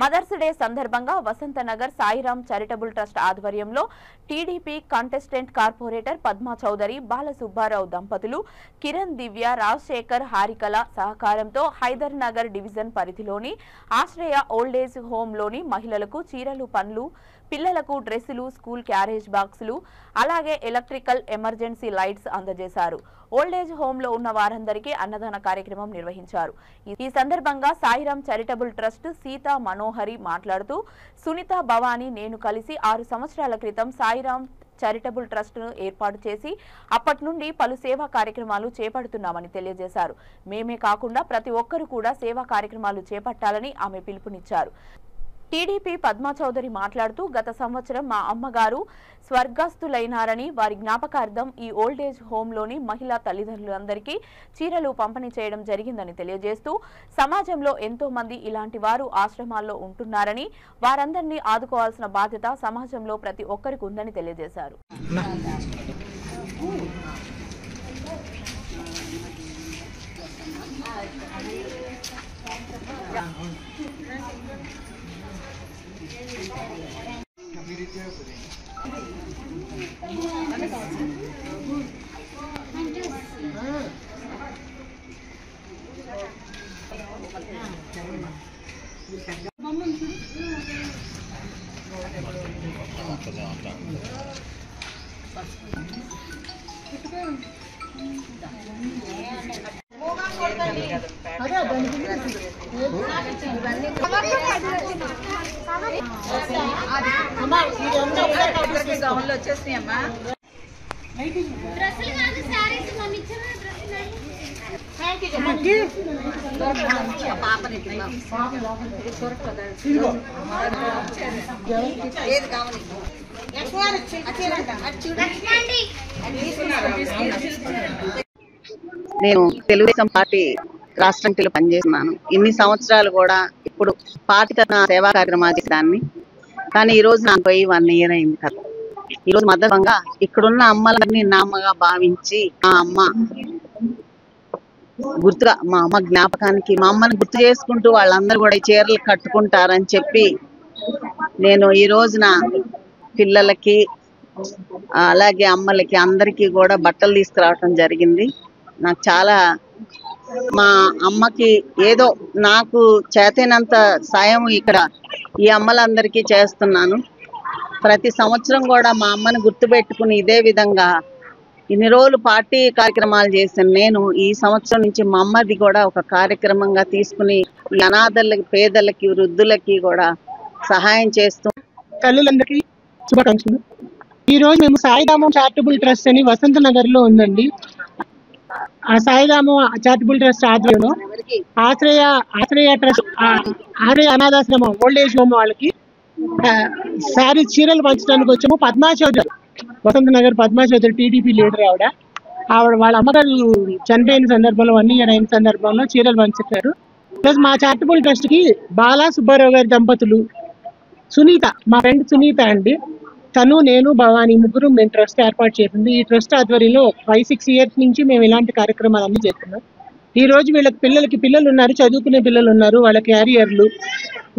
Mothers day సందర్భంగా Vasanthnagar Sairam charitable trust ఆధ్వర్యంలో TDP contestant corporator Padma Chowdary Balasubbarao దంపతులు కిరణ్ దివ్య రాజశేఖర్ హారికల సహకారంతో హైదర్ నగర్ డివిజన్ పరిధిలోని ఆశ్రయ ఓల్డ్ ఏజ్ హోమ్ లోని మహిళలకు చీరలు పండ్లు పిల్లలకు డ్రెస్సులు స్కూల్ క్యారేజ్ బాక్సులు అలాగే ఎలక్ట్రికల్ ఎమర్జెన్సీ లైట్స్ అందజేశారు. ఓల్డ్ ఏజ్ హోమ్ లో ఉన్న వారందరికీ అన్నదాన కార్యక్రమం నిర్వహించారు. ఈ సందర్భంగా సాయిరాం చారిటబుల్ ట్రస్ట్ సీతా మనోహరి మాట్లాడుతూ సునీత భవానీ నేను కలిసి 6 సంవత్సరాల క్రితం సాయిరాం చారిటబుల్ ట్రస్ట్ ను ఏర్పాటు చేసి అప్పటి నుండి పలు సేవా కార్యక్రమాలు చేపడుతున్నామని తెలియజేశారు. మేమే కాకుండా ప్రతి ఒక్కరూ కూడా సేవా కార్యక్రమాలు చేపట్టాలని ఆమె పిలుపునిచ్చారు. టీడీపీ పద్మా చౌదరి మాట్లాడుతూ గత సంవత్సరం మా అమ్మగారు స్వర్గస్థులైనారని వారి జ్ఞాపకార్థం ఈ ఓల్డ్ ఏజ్ హోమ్ లోని మహిళా తల్లిదండ్రులందరికీ చీరలు పంపిణీ చేయడం జరిగిందని తెలియజేస్తూ సమాజంలో ఎంతో మంది ఇలాంటి వారు ఆశ్రమాల్లో ఉంటున్నారని వారందరినీ ఆదుకోవాల్సిన బాధ్యత సమాజంలో ప్రతి ఒక్కరికి ఉందని తెలియజేశారు. నేను తెలుగుదేశం పార్టీ రాష్ట్రంలో పనిచేస్తున్నాను. ఇన్ని సంవత్సరాలు కూడా ఇప్పుడు పార్టీ తరఫున సేవా కార్యక్రమాలు చేసేదాన్ని. కానీ ఈ రోజు నాకు పోయి 1 year అయింది కదా. ఈ రోజు మద్దతుగా ఇక్కడున్న అమ్మలని నా అమ్మగా భావించి మా అమ్మ గుర్తుగా మా అమ్మ జ్ఞాపకానికి మా అమ్మని గుర్తు చేసుకుంటూ వాళ్ళందరూ కూడా చీరలు కట్టుకుంటారని చెప్పి నేను ఈ రోజున పిల్లలకి అలాగే అమ్మలకి అందరికీ కూడా బట్టలు తీసుకురావటం జరిగింది. నాకు చాలా మా అమ్మకి ఏదో నాకు చేతనంత సాయం ఇక్కడ ఈ అమ్మలందరికీ చేస్తున్నాను. ప్రతి సంవత్సరం కూడా మా అమ్మని గుర్తుపెట్టుకుని ఇదే విధంగా ఇన్ని రోజులు పార్టీ కార్యక్రమాలు చేశాను. నేను ఈ సంవత్సరం నుంచి మా అమ్మది కూడా ఒక కార్యక్రమంగా తీసుకుని ఈ అనాథలకి పేదలకి వృద్ధులకి కూడా సహాయం చేస్తూ తల్లులందరికీ శుభాకాంక్షలు. ఈ రోజు మేము సాయిరామం చారిటబుల్ ట్రస్ట్ అని వసంత నగర్ లో ఉందండి. ఆ సాయిరామం చారిటబుల్ ట్రస్ట్ ఆధ్వర్యంలో ఆశ్రయ ట్రస్ట్ ఆశ్రయ అనాథాశ్రమం ఓల్డ్ ఏజ్ హోమ్ వాళ్ళకి శారీ చీరలు పంచడానికి వచ్చాము. పద్మా చౌదరి వసంత నగర్ పద్మా చౌదరి టీడీపీ లీడర్ ఆవిడ వాళ్ళ అమ్మగారు చనిపోయిన సందర్భంలో 1 year అయిన సందర్భంలో చీరలు పంచుతారు. ప్లస్ మా చారిటబుల్ ట్రస్ట్ కి బాలా సుబ్బారావు గారి దంపతులు సునీత మా ఫ్రెండ్ సునీత అండి, తను నేను భవానీ ముగ్గురు మేము ట్రస్ట్ ఏర్పాటు చేసింది. ఈ ట్రస్ట్ ఆధ్వర్యంలో 5-6 years నుంచి మేము ఇలాంటి కార్యక్రమాలన్నీ చేస్తున్నాం. ఈ రోజు వీళ్ళకి పిల్లలు ఉన్నారు, చదువుకునే పిల్లలు ఉన్నారు, వాళ్ళ క్యారియర్లు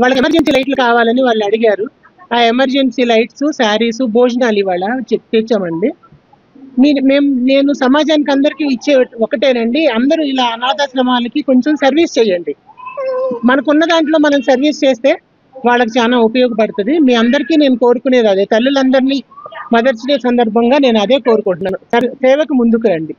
వాళ్ళకి ఎమర్జెన్సీ లైట్లు కావాలని వాళ్ళు అడిగారు. ఆ ఎమర్జెన్సీ లైట్స్ శారీస్ భోజనాలు ఇవాళ తెచ్చామండి. నేను సమాజానికి అందరికీ ఇచ్చే ఒకటేనండి, అందరూ ఇలా అనాథాశ్రమాలకి కొంచెం సర్వీస్ చేయండి. మనకున్న దాంట్లో మనం సర్వీస్ చేస్తే వాళ్ళకి చాలా ఉపయోగపడుతుంది. మీ అందరికీ నేను కోరుకునేది అదే. తల్లులందరినీ మదర్స్ డే సందర్భంగా నేను అదే కోరుకుంటున్నాను. సేవకు ముందుకు రండి.